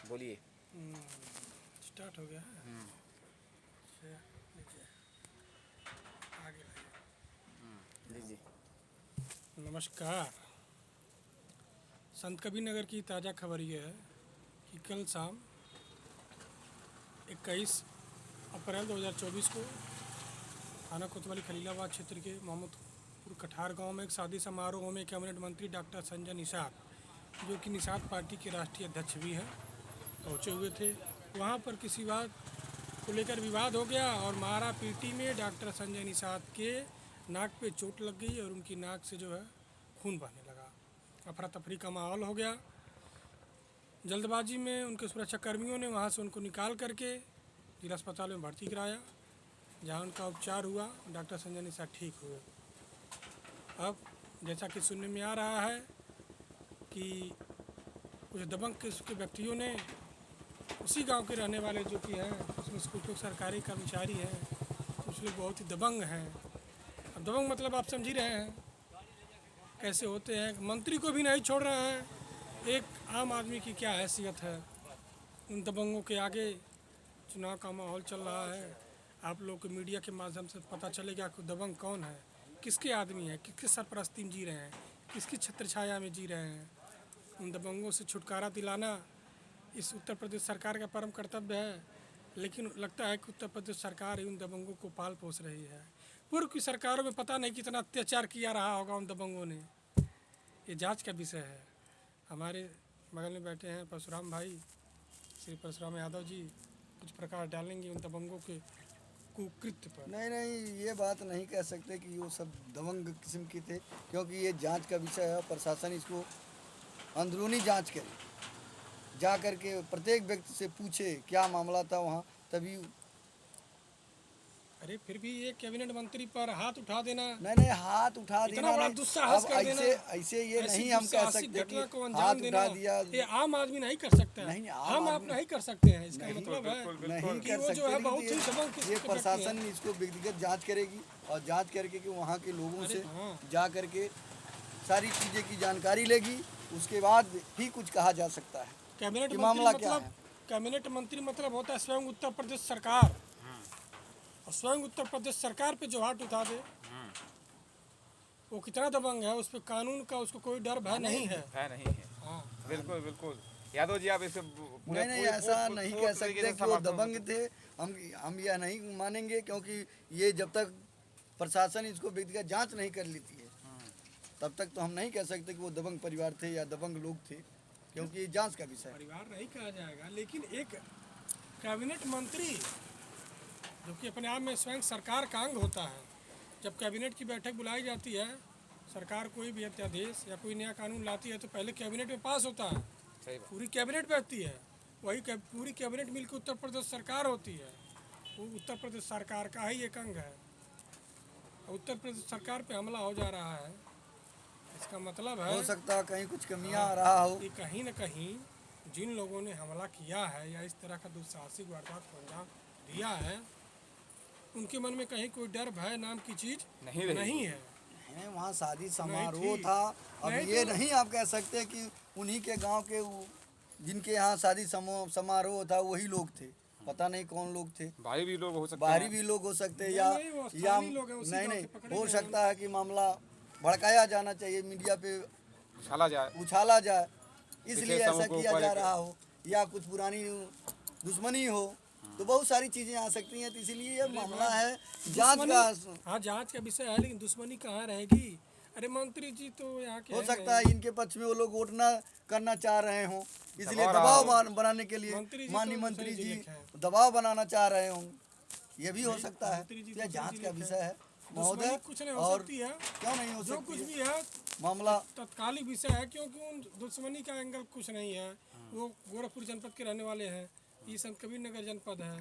बोलिए। स्टार्ट हो गया है। अच्छा, लीजिए, आगे लीजिए। नमस्कार। संत कबीर नगर की ताज़ा खबर ये है कि कल शाम 21 अप्रैल 2024 को थाना कोतवाली खलीलाबाद क्षेत्र के मोहम्मदपुर कठार गांव में एक शादी समारोह में कैबिनेट मंत्री डॉक्टर संजय निषाद, जो कि निषाद पार्टी के राष्ट्रीय अध्यक्ष भी हैं, पहुंचे हुए थे। वहां पर किसी बात को लेकर विवाद हो गया और मारा पीटी में डॉक्टर संजय निषाद के नाक पे चोट लग गई और उनकी नाक से जो है खून बहने लगा। अफरा तफरी का माहौल हो गया। जल्दबाजी में उनके सुरक्षाकर्मियों ने वहां से उनको निकाल करके जिला अस्पताल में भर्ती कराया, जहां उनका उपचार हुआ। डॉक्टर संजय निषाद ठीक हुए। अब जैसा कि सुनने में आ रहा है कि कुछ दबंग किस्म के व्यक्तियों ने उसी गांव के रहने वाले जो कि हैं, उसमें कुछ लोग सरकारी कर्मचारी हैं, कुछ लोग बहुत ही दबंग हैं। अब दबंग मतलब आप समझ ही रहे हैं कैसे होते हैं। मंत्री को भी नहीं छोड़ रहे हैं। एक आम आदमी की क्या हैसियत है उन दबंगों के आगे। चुनाव का माहौल चल रहा है, आप लोग को मीडिया के माध्यम से पता चलेगा कि दबंग कौन है, किसके आदमी है, किसके सरपरस्ती में जी रहे हैं, किसकी छत्रछाया में जी रहे हैं। उन दबंगों से छुटकारा दिलाना इस उत्तर प्रदेश सरकार का परम कर्तव्य है, लेकिन लगता है कि उत्तर प्रदेश सरकार ही उन दबंगों को पाल पोस रही है। पूर्व की सरकारों में पता नहीं कितना अत्याचार किया रहा होगा उन दबंगों ने। ये जांच का विषय है। हमारे बगल में बैठे हैं परशुराम भाई, श्री परशुराम यादव जी, कुछ प्रकाश डालेंगे उन दबंगों के कुकृत्य पर। नहीं, ये बात नहीं कह सकते कि वो सब दबंग किस्म के थे, क्योंकि ये जांच का विषय है। प्रशासन इसको अंदरूनी जांच करे, जा कर के प्रत्येक व्यक्ति से पूछे क्या मामला था वहाँ, तभी। अरे फिर भी ये कैबिनेट मंत्री पर हाथ उठा देना, नहीं, हाथ उठा इतना देना बड़ा नहीं। दुस्साहस अब कर देना, ऐसे ये ऐसी नहीं हम कह दुस्साहसिक सकते घटना को कि अंजाम हाथ देना उठा दिया। ये आम आदमी नहीं कर सकता है। नहीं, हम आप आदमी नहीं कर सकते हैं। इसका नहीं, मतलब है नहीं कि कर वो जो है सकते, बहुत ही लेकिन दबंग किस्म ये के व्यक्ति प्रशासन हैं। इसको व्यक्तिगत जांच करेगी और जांच करके कि वहाँ के लोगों अरे से हाँ। जा करके सारी चीज़ें की जानकारी लेगी, उसके बाद ही कुछ कहा जा सकता है कैबिनेट कि मंत्री मामला क्या मतलब, है। कैबिनेट मंत्री मतलब होता है स्वयं उत्तर प्रदेश सरकार, और स्वयं उत्तर प्रदेश सरकार पे जो हाथ उठा दे वो कितना दबंग है। उस पर कानून का उसको कोई डर भय नहीं है। नहीं है। हाँ, बिल्कुल बिल्कुल। यादव जी आप इसे पूरे नहीं, ऐसा नहीं कह सकते कि वो दबंग थे। हम यह नहीं मानेंगे, क्योंकि ये जब तक प्रशासन इसको व्यक्तिगत जांच नहीं कर लेती है तब तक तो हम नहीं कह सकते कि वो दबंग परिवार थे या दबंग लोग थे, क्योंकि ये जांच का विषय है। परिवार नहीं कहा जाएगा, लेकिन एक कैबिनेट मंत्री जो कि अपने आप में स्वयं सरकार का अंग होता है, जब कैबिनेट की बैठक बुलाई जाती है, सरकार कोई भी अध्यादेश या कोई नया कानून लाती है तो पहले कैबिनेट में पास होता है। सही बात। पूरी कैबिनेट बैठती है, वही पूरी कैबिनेट मिलकर उत्तर प्रदेश सरकार होती है। वो उत्तर प्रदेश सरकार का ही एक अंग है। उत्तर प्रदेश सरकार पे हमला हो जा रहा है, इसका मतलब है हो सकता है कहीं कुछ कमियां आ रहा हो। कि कहीं न कहीं जिन लोगों ने हमला किया है या इस तरह का दुस्साहसिक वारदात को अंजाम दिया है, उनके मन में कहीं कोई डर भय नाम की चीज़ नहीं है। वहाँ शादी समारोह थी। था। अब नहीं ये तो- नहीं आप कह सकते कि उन्हीं के गांव के जिनके यहाँ शादी समारोह था वही लोग थे। पता नहीं कौन लोग थे, बाहरी भी लोग हो सकते बाहरी हैं। भी लोग हो सकते हैं, नहीं, वो स्थानीय लोग हैं, उसी गांव नहीं के पकड़े हो गए सकता है कि मामला भड़काया जाना चाहिए, मीडिया पे उछाला जाए। उछाला जाए, इसलिए विशेष ऐसा समूह को किया ऊपर जा लेके। रहा हो, या कुछ पुरानी दुश्मनी हो, तो बहुत सारी चीज़ें आ सकती हैं। तो इसलिए ये मामला है जांच का। हाँ, जांच का विषय है, लेकिन दुश्मनी कहाँ रहेगी। अरे मंत्री जी तो यहाँ के हो हैं सकता है नहीं। इनके पक्ष में वो लोग वोट ना करना चाह रहे हों, इसलिए दबाव दबाव बनाने के लिए मंत्री जी माननीय तो मंत्री दूसरे जी जिले के हैं। दबाव बनाना चाह रहे हों, ये भी हो नहीं, सकता है। मंत्री जी यह दूसरे जांच जिले का के विषय है दुश्मनी महोदय। कुछ नहीं हो और सकती है, क्यों नहीं हो जो कुछ सकती भी है मामला। तत्कालिक विषय है, क्योंकि उन दुश्मनी का एंगल कुछ नहीं है। वो गोरखपुर जनपद के रहने वाले हैं, ये संत कबीर नगर जनपद है,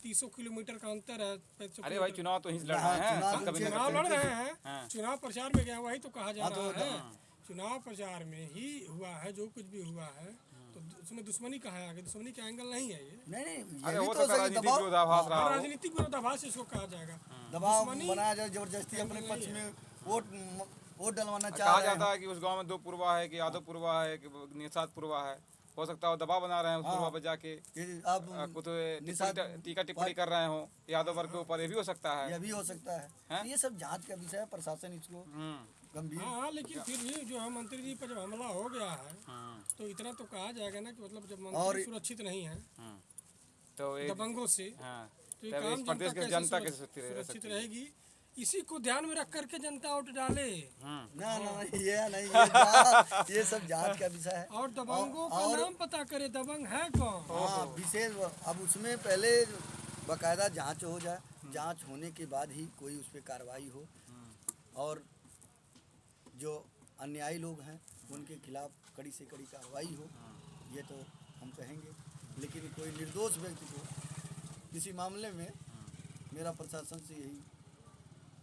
300 किलोमीटर का अंतर है। 500 अरे भाई चुनाव तो ही लड़ हाँ, रहे हैं। चुनाव हम कभी उनसे- नहीं चुनाव लड़ करते। रहे हैं, हाँ। चुनाव प्रचार में गया, वही तो कहा जा हाँ, तो रहा है। चुनाव प्रचार में ही हुआ है जो कुछ भी हुआ है, तो उसमें दुश्मनी कहाँ है आगे? दुश्मनी का एंगल नहीं है ये। नहीं, अरे ये भी वो तो तो सही राजनीतिक दबाव विरोधाभास रहा हो। राजनीतिक विरोधाभास इसको कहा जाएगा। दबाव दुश्मनी बनाया जाए, जबरदस्ती अपने पक्ष में वोट डलवाना चाह कहा रहे जाता हैं। है कि उस गांव में 2 पुरवा है, कि यादव पुरवा है, कि निषाद पुरवा है। हो सकता है वो दबाव बना रहे हैं उसको हाँ। वहाँ पे जाके ये आप कुछ निषाद टीका टिप्पणी कर रहे हो यादव वर्ग के ऊपर, ये भी हो सकता है। यह भी हो सकता है। हैं? तो ये सब जांच का विषय है, प्रशासन इसको गंभीर हाँ, लेकिन फिर भी जो है मंत्री जी पर जब हमला हो गया है तो इतना तो कहा जाएगा ना कि मतलब जब मंत्री सुरक्षित नहीं है तो एक दबंगों से, हाँ, तो ये तब काम इस प्रदेश की कैसे जनता कैसे सुरक्षित रहेगी? इसी को ध्यान में रख करके जनता वोट डाले। ना ये नहीं, ये सब जांच का विषय है। और दबंगों का नाम पता करे, दबंग है कौन? हाँ, विशेष अब उसमें पहले बाकायदा जांच हो जाए, जांच होने के बाद ही कोई उस पर कार्रवाई हो, और जो अन्यायी लोग हैं उनके खिलाफ कड़ी से कड़ी कार्रवाई हो, ये तो हम कहेंगे। लेकिन कोई निर्दोष व्यक्ति को किसी मामले में मेरा प्रशासन से यही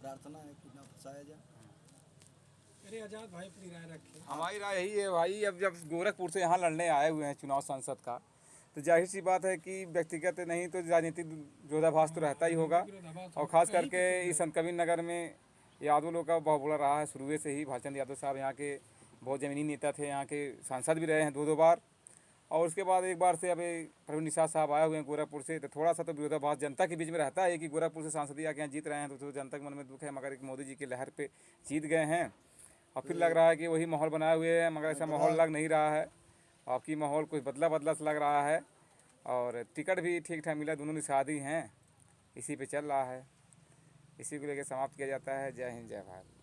प्रार्थना है कि ना फंसाया जाए। अरे आजाद भाई अपनी राय रखे। हमारी राय यही है भाई, अब जब गोरखपुर से यहाँ लड़ने आए हुए हैं चुनाव संसद का, तो जाहिर सी बात है कि व्यक्तिगत नहीं तो राजनीतिक विरोधाभास तो रहता ही होगा। और ख़ास करके इस संत कबीर नगर में यादव लोग का बहुत बड़ा रहा है शुरू से ही। भालचंद यादव साहब यहाँ के बहुत ज़मीनी नेता थे, यहाँ के सांसद भी रहे हैं 2 बार। और उसके बाद एक बार से अभी प्रवीण निषाद साहब आए हुए हैं गोरखपुर से, तो थोड़ा सा तो विरोधाभास जनता के बीच में रहता है कि गोरखपुर से सांसद आके यहाँ जीत रहे हैं तो जनता के मन में दुख है, मगर एक मोदी जी की लहर पे जीत गए हैं। और फिर लग रहा है कि वही माहौल बनाए हुए हैं, मगर ऐसा माहौल लग नहीं रहा है। आपकी माहौल कुछ बदला सा लग रहा है। और टिकट भी ठीक ठाक मिला, दोनों निषाद ही हैं, इसी पे चल रहा है। इसी को लेकर समाप्त किया जाता है। जय हिंद, जय भारत।